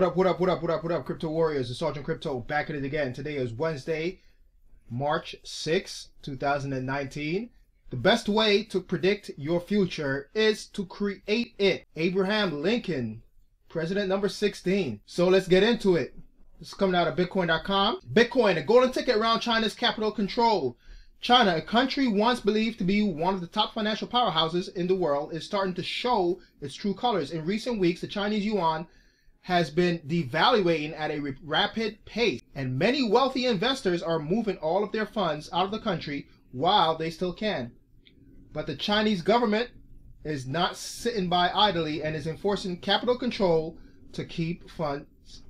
What up, Crypto Warriors? It's Sergeant Crypto back at it again. Today is Wednesday, March 6, 2019. The best way to predict your future is to create it. Abraham Lincoln, President number 16. So let's get into it. This is coming out of Bitcoin.com. Bitcoin, a golden ticket around China's capital control. China, a country once believed to be one of the top financial powerhouses in the world, is starting to show its true colors. In recent weeks, the Chinese yuan has been devaluating at a rapid pace, and many wealthy investors are moving all of their funds out of the country while they still can. But the Chinese government is not sitting by idly and is enforcing capital control to keep funds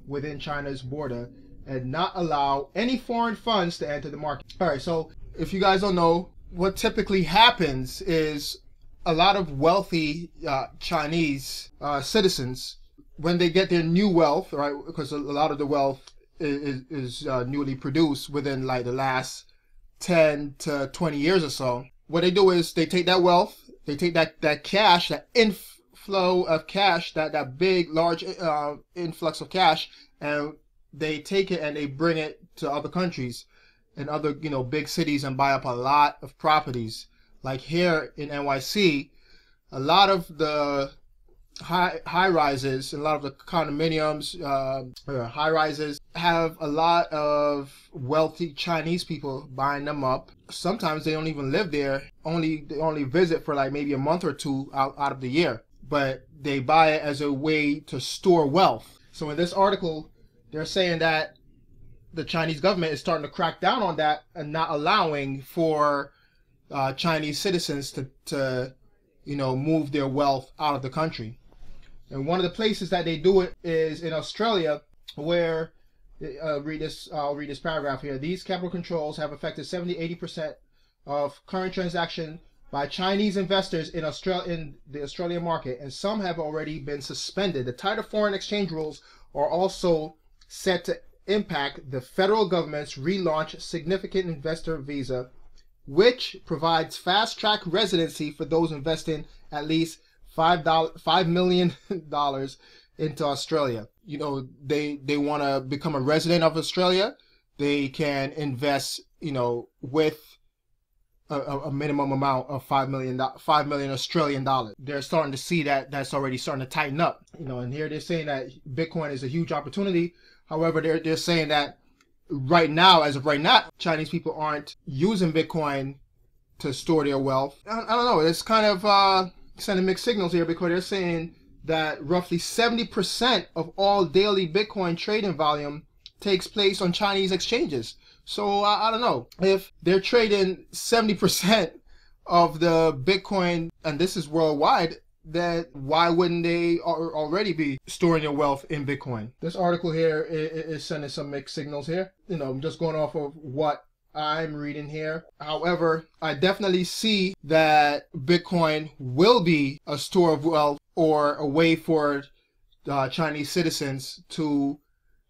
within China's border and not allow any foreign funds to enter the market. All right, so if you guys don't know, what typically happens is a lot of wealthy Chinese citizens, when they get their new wealth, right, because a lot of the wealth is newly produced within like the last 10 to 20 years or so, what they do is they take that wealth, they take that cash, that inflow of cash, that big, large influx of cash, and they take it and they bring it to other countries and other, big cities and buy up a lot of properties. Like here in NYC, a lot of the high rises, a lot of the condominiums, high rises have a lot of wealthy Chinese people buying them up. Sometimes they don't even live there. They only visit for like maybe a month or two out of the year, but they buy it as a way to store wealth. So in this article, they're saying that the Chinese government is starting to crack down on that and not allowing for Chinese citizens to move their wealth out of the country. And one of the places that they do it is in Australia, where I'll read this paragraph here. These capital controls have affected 70-80% of current transaction by Chinese investors in the Australian market, and some have already been suspended. The tighter foreign exchange rules are also set to impact the federal government's relaunch significant investor visa, which provides fast-track residency for those investing at least $5 million into Australia. They want to become a resident of Australia. They can invest, with a minimum amount of $5 million Australian dollars. They're starting to see that that's already starting to tighten up. And here they're saying that Bitcoin is a huge opportunity. However, they're saying that as of right now, Chinese people aren't using Bitcoin to store their wealth. I don't know. It's kind of sending mixed signals here, because they're saying that roughly 70% of all daily Bitcoin trading volume takes place on Chinese exchanges. So I don't know, if they're trading 70% of the Bitcoin, and this is worldwide, then why wouldn't they already be storing their wealth in Bitcoin? This article here is sending some mixed signals here. I'm just going off of what I'm reading here. However, I definitely see that Bitcoin will be a store of wealth, or a way for Chinese citizens to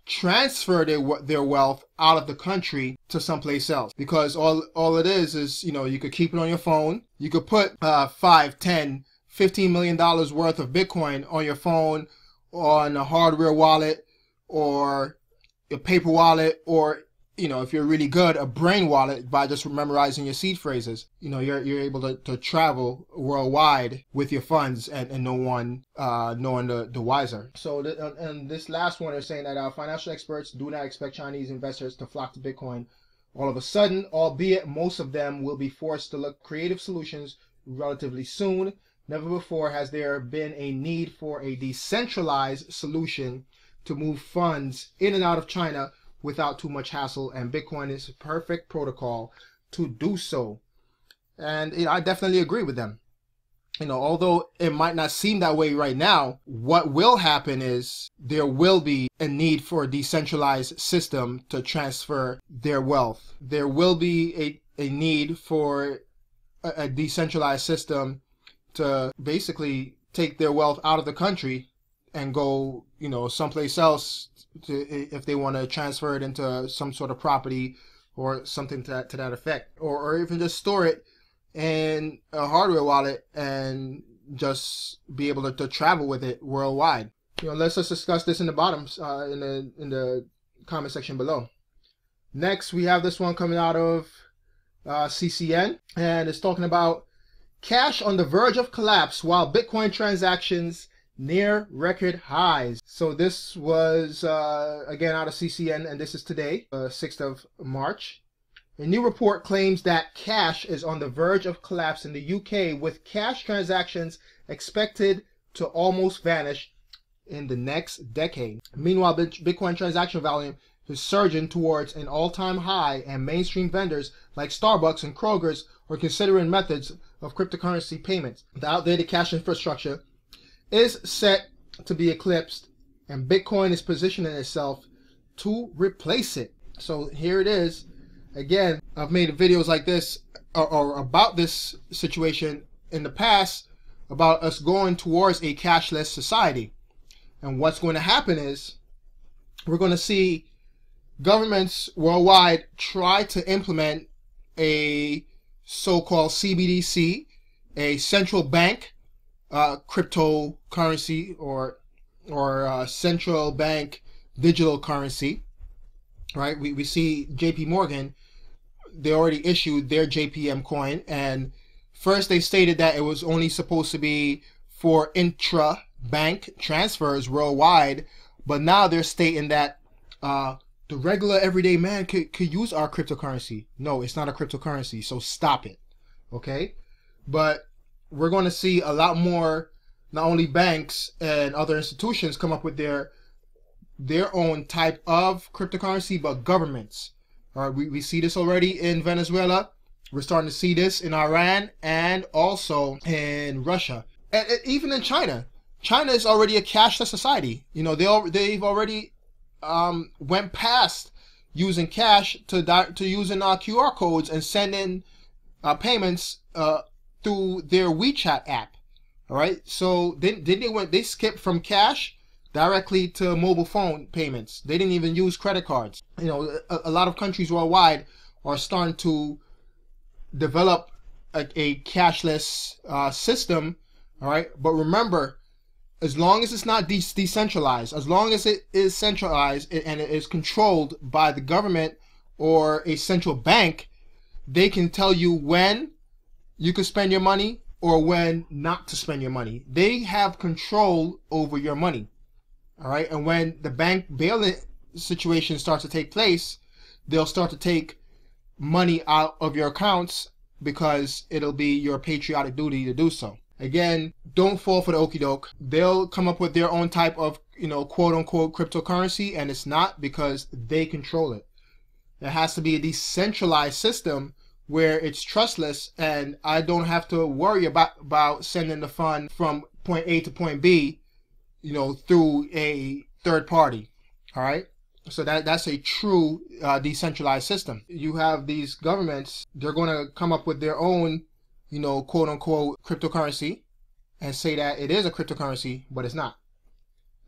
transfer their wealth out of the country to someplace else. Because all it is you could keep it on your phone. You could put $5, 10, $15 million worth of Bitcoin on your phone, on a hardware wallet, or a paper wallet, or if you're really good, a brain wallet, by just memorizing your seed phrases. You're able to travel worldwide with your funds, and no one knowing the wiser. So and this last one is saying that financial experts do not expect Chinese investors to flock to Bitcoin all of a sudden, albeit most of them will be forced to look creative solutions relatively soon. Never before has there been a need for a decentralized solution to move funds in and out of China without too much hassle, and Bitcoin is a perfect protocol to do so. And I definitely agree with them. Although it might not seem that way right now, what will happen is there will be a need for a decentralized system to transfer their wealth. There will be a need for a decentralized system to basically take their wealth out of the country and go, someplace else, if they want to transfer it into some sort of property or something to that effect, or even just store it in a hardware wallet and just be able to travel with it worldwide. let's just discuss this in the bottoms, in the comment section below. Next, we have this one coming out of CCN, and it's talking about cash on the verge of collapse while Bitcoin transactions near record highs. So this was again out of CCN, and this is today, 6th of March. A new report claims that cash is on the verge of collapse in the UK, with cash transactions expected to almost vanish in the next decade. Meanwhile, Bitcoin transaction volume is surging towards an all-time high, and mainstream vendors like Starbucks and Kroger's are considering methods of cryptocurrency payments. The outdated cash infrastructure is set to be eclipsed, and Bitcoin is positioning itself to replace it. So here it is. Again, I've made videos like this or about this situation in the past, about us going towards a cashless society. And what's going to happen is we're going to see governments worldwide try to implement a so-called CBDC, a central bank cryptocurrency, or central bank digital currency, right? We see JP Morgan, they already issued their JPM coin, and first they stated that it was only supposed to be for intra-bank transfers worldwide, but now they're stating that the regular everyday man could use our cryptocurrency. No, it's not a cryptocurrency, so stop it, okay? But we're going to see a lot more, not only banks and other institutions come up with their own type of cryptocurrency, but governments. All right, we see this already in Venezuela. We're starting to see this in Iran and also in Russia, and even in China. China is already a cashless society. They've already went past using cash to using QR codes and sending payments through their WeChat app. All right, so they skipped from cash directly to mobile phone payments. They didn't even use credit cards. A lot of countries worldwide are starting to develop a cashless system. All right, but remember, as long as it's not decentralized, as long as it is centralized and it is controlled by the government or a central bank, they can tell you when you can spend your money or when not to spend your money. They have control over your money. All right, and when the bank bailout situation starts to take place, they'll start to take money out of your accounts because it'll be your patriotic duty to do so. Again, don't fall for the okie doke. They'll come up with their own type of, quote unquote cryptocurrency, and it's not, because they control it. There has to be a decentralized system where it's trustless, and I don't have to worry about sending the fund from point A to point B, through a third party. All right, so that's a true decentralized system. You have these governments, they're going to come up with their own, quote unquote cryptocurrency and say that it is a cryptocurrency, but it's not.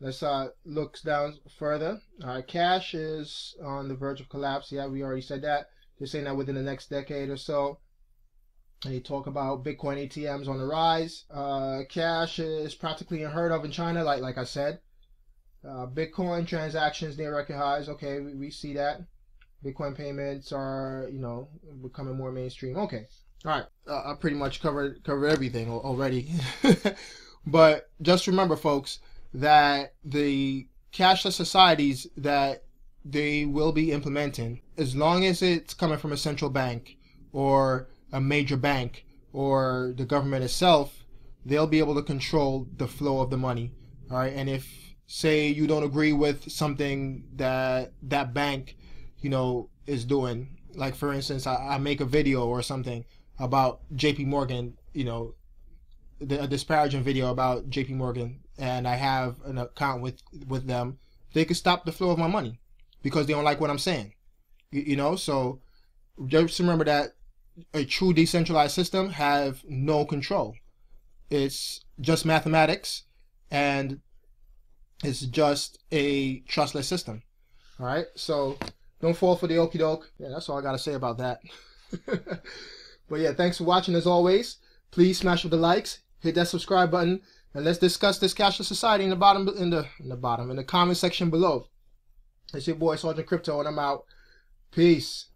Let's look down further. All right, cash is on the verge of collapse. Yeah, we already said that. They're saying that within the next decade or so. And you talk about Bitcoin ATMs on the rise. Cash is practically unheard of in China, like I said. Bitcoin transactions near record highs. Okay, we see that. Bitcoin payments are, becoming more mainstream. Okay, all right. I pretty much covered everything already. But just remember, folks, that the cashless societies that they will be implementing, as long as it's coming from a central bank or a major bank or the government itself, they'll be able to control the flow of the money. All right, and if, say, you don't agree with something that bank, is doing, like for instance, I make a video or something about JP Morgan, a disparaging video about JP Morgan, and I have an account with them, they could stop the flow of my money because they don't like what I'm saying. So just remember that a true decentralized system have no control. It's just mathematics, and it's just a trustless system. All right, so don't fall for the okie doke. Yeah, that's all I gotta say about that. But yeah, thanks for watching as always. Please smash with the likes, hit that subscribe button, and let's discuss this cashless society in the comment section below. It's your boy Sergeant Crypto, and I'm out. Peace.